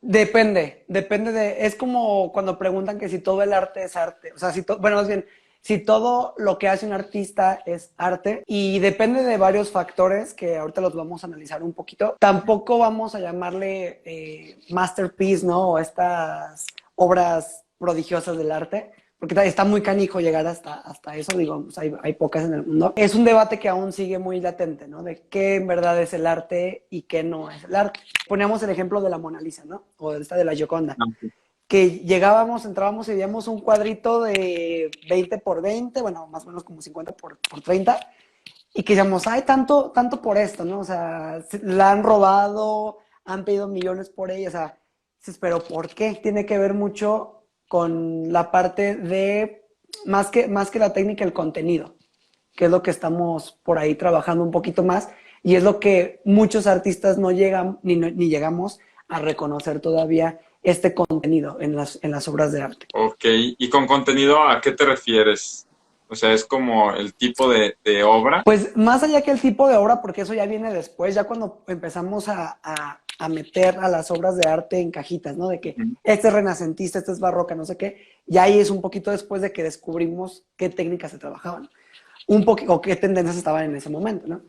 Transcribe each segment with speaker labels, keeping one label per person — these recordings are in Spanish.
Speaker 1: Depende es como cuando preguntan que si todo el arte es arte, o sea, bueno, más bien, si todo lo que hace un artista es arte, y depende de varios factores que ahorita los vamos a analizar un poquito, tampoco vamos a llamarle masterpiece, ¿no? O estas obras prodigiosas del arte, porque está muy canijo llegar hasta eso, digo, pues hay pocas en el mundo. Es un debate que aún sigue muy latente, ¿no? De qué en verdad es el arte y qué no es el arte. Poníamos el ejemplo de la Mona Lisa, ¿no? O esta de la Gioconda, que llegábamos, entrábamos y veíamos un cuadrito de 20 por 20, bueno, más o menos como 50 por 30, y que decíamos, ay, tanto por esto, ¿no? O sea, la han robado, han pedido millones por ella, o sea, pero ¿por qué? Tiene que ver mucho con la parte de, más que la técnica, el contenido, que es lo que estamos por ahí trabajando un poquito más, y es lo que muchos artistas no llegan, ni llegamos a reconocer todavía este contenido en las obras de arte.
Speaker 2: Ok, y con contenido, ¿a qué te refieres? O sea, es como el tipo de obra.
Speaker 1: Pues más allá que el tipo de obra, porque eso ya viene después, ya cuando empezamos a meter a las obras de arte en cajitas, ¿no? De que
Speaker 2: Ujú.
Speaker 1: este es renacentista, este es barroca, no sé qué, y ahí es un poquito después de que descubrimos qué técnicas se trabajaban, o qué tendencias estaban en ese momento, ¿no?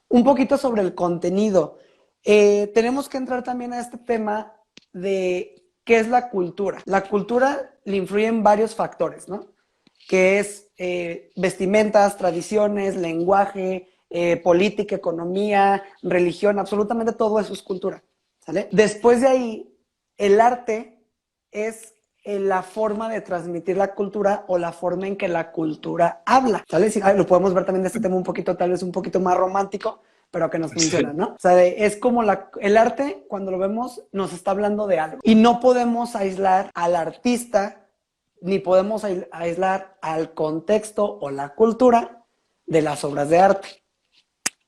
Speaker 1: Un poquito sobre el contenido. Tenemos que entrar también a este tema de qué es la cultura. La cultura le influyen varios factores, ¿no? Que es vestimentas, tradiciones, lenguaje, política, economía, religión, absolutamente todo eso es cultura, ¿sale? Después de ahí, el arte es la forma de transmitir la cultura o la forma en que la cultura habla, ¿sale? Sí, lo podemos ver también de este tema un poquito, tal vez un poquito más romántico, pero que nos funciona,
Speaker 2: Sí,
Speaker 1: ¿no? O sea, es como el arte, cuando lo vemos, nos está hablando de algo. Y no podemos aislar al artista ni podemos aislar al contexto o la cultura de las obras de arte.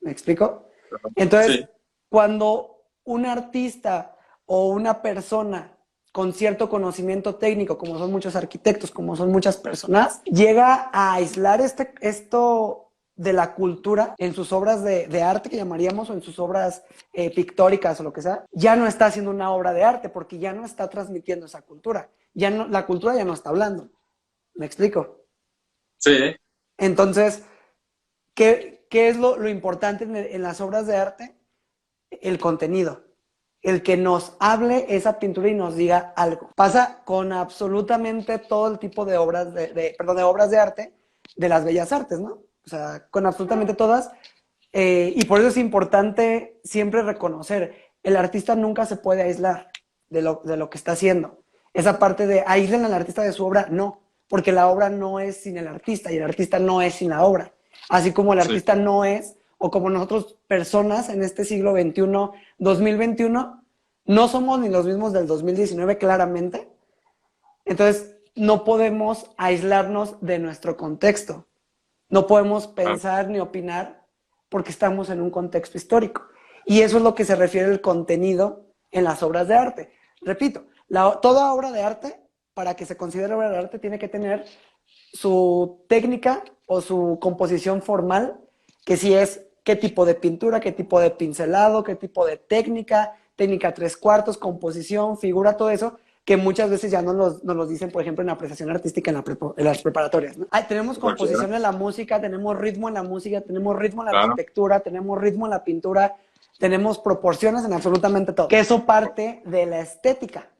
Speaker 1: ¿Me explico? Entonces,
Speaker 2: sí,
Speaker 1: cuando un artista o una persona con cierto conocimiento técnico, como son muchos arquitectos, como son muchas personas, llega a aislar esto de la cultura en sus obras de arte, que llamaríamos, o en sus obras pictóricas o lo que sea, ya no está haciendo una obra de arte porque ya no está transmitiendo esa cultura. Ya no, la cultura ya no está hablando. ¿Me explico?
Speaker 2: sí,
Speaker 1: Entonces, ¿qué es lo importante en las obras de arte? El contenido. El que nos hable esa pintura y nos diga algo. Pasa con absolutamente todo el tipo de obras perdón, de obras de arte de las bellas artes, ¿no? O sea, con absolutamente todas. Y por eso es importante siempre reconocer, el artista nunca se puede aislar de lo que está haciendo. Esa parte de aíslen al artista de su obra, no, porque la obra no es sin el artista y el artista no es sin la obra. Así como el
Speaker 2: sí,
Speaker 1: artista no es, o como nosotros personas en este siglo XXI, 2021, no somos ni los mismos del 2019 claramente. Entonces, no podemos aislarnos de nuestro contexto. No podemos
Speaker 2: claro.
Speaker 1: pensar ni opinar porque estamos en un contexto histórico. Y eso es lo que se refiere al contenido en las obras de arte. Repito, toda obra de arte, para que se considere obra de arte, tiene que tener su técnica o su composición formal, que si es qué tipo de pintura, qué tipo de pincelado, qué tipo de técnica tres cuartos, composición, figura, todo eso, que muchas veces ya nos los dicen, por ejemplo, en apreciación artística en las preparatorias, ¿no? Tenemos
Speaker 2: Cualquiera,
Speaker 1: composición en la música, tenemos ritmo en la música, tenemos ritmo en la
Speaker 2: claro.
Speaker 1: arquitectura, tenemos ritmo en la pintura, tenemos proporciones en absolutamente todo. Que eso parte de la estética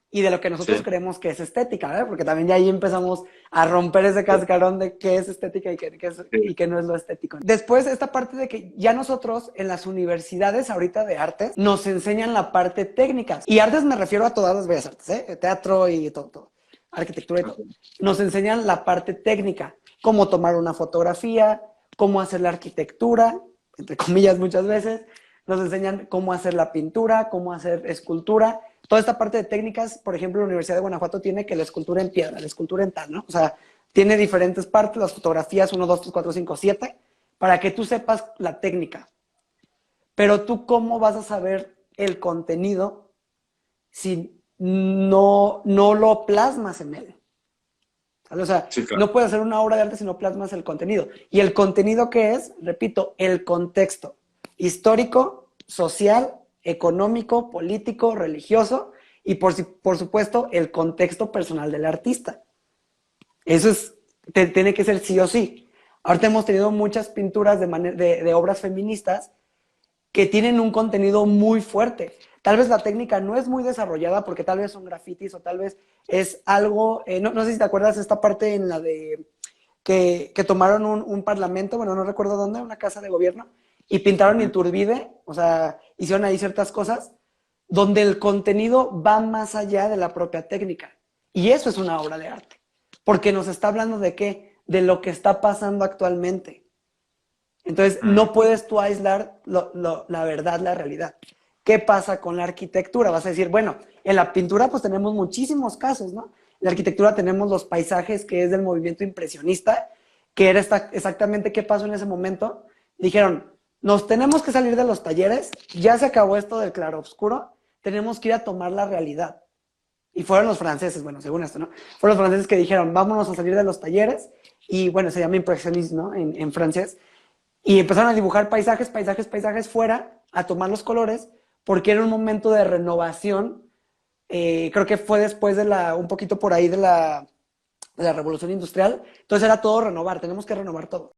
Speaker 1: y de lo que nosotros
Speaker 2: Sí,
Speaker 1: creemos que es estética, ¿verdad? Porque también ya ahí empezamos a romper ese cascarón de qué es estética y
Speaker 2: sí,
Speaker 1: qué no es lo estético. Después, esta parte de que ya nosotros en las universidades ahorita de artes nos enseñan la parte técnica. Y artes me refiero a todas las bellas artes, ¿eh? Teatro y todo, arquitectura y todo.
Speaker 2: ok.
Speaker 1: Nos enseñan la parte técnica, cómo tomar una fotografía, cómo hacer la arquitectura, entre comillas muchas veces, nos enseñan cómo hacer la pintura, cómo hacer escultura, toda esta parte de técnicas. Por ejemplo, la Universidad de Guanajuato tiene que la escultura en piedra, la escultura en tal, ¿no? O sea, tiene diferentes partes, las fotografías 1, 2, 3, 4, 5, 7, para que tú sepas la técnica. Pero tú, ¿cómo vas a saber el contenido si no lo plasmas en él? ¿Vale? O sea,
Speaker 2: Sí, claro.
Speaker 1: no puedes hacer una obra de arte si no plasmas el contenido. ¿Y el contenido qué es? Repito, el contexto histórico, social, económico, político, religioso, y por supuesto el contexto personal del artista. Eso tiene que ser sí o sí. Ahorita hemos tenido muchas pinturas de obras feministas que tienen un contenido muy fuerte. Tal vez la técnica no es muy desarrollada porque tal vez son grafitis o tal vez es algo, no sé si te acuerdas esta parte en la de que tomaron un parlamento, bueno, no recuerdo dónde, una casa de gobierno, y pintaron
Speaker 2: Ujú.
Speaker 1: Iturbide, o sea, hicieron ahí ciertas cosas donde el contenido va más allá de la propia técnica. Y eso es una obra de arte, porque nos está hablando de qué, de lo que está pasando actualmente. Entonces,
Speaker 2: Mm.
Speaker 1: no puedes tú aislar la verdad, la realidad. ¿Qué pasa con la arquitectura? Vas a decir, bueno, en la pintura pues tenemos muchísimos casos, ¿no? En la arquitectura tenemos los paisajes, que es del movimiento impresionista, que era exactamente qué pasó en ese momento. Dijeron, nos tenemos que salir de los talleres, ya se acabó esto del claroscuro, tenemos que ir a tomar la realidad. Y fueron los franceses, bueno, según esto, ¿no? Fueron los franceses que dijeron, vámonos a salir de los talleres, y bueno, se llama impresionismo, ¿no? En francés. Y empezaron a dibujar paisajes, paisajes, paisajes fuera, a tomar los colores, porque era un momento de renovación. Creo que fue después un poquito por ahí de la Revolución Industrial. Entonces era todo renovar, tenemos que renovar todo.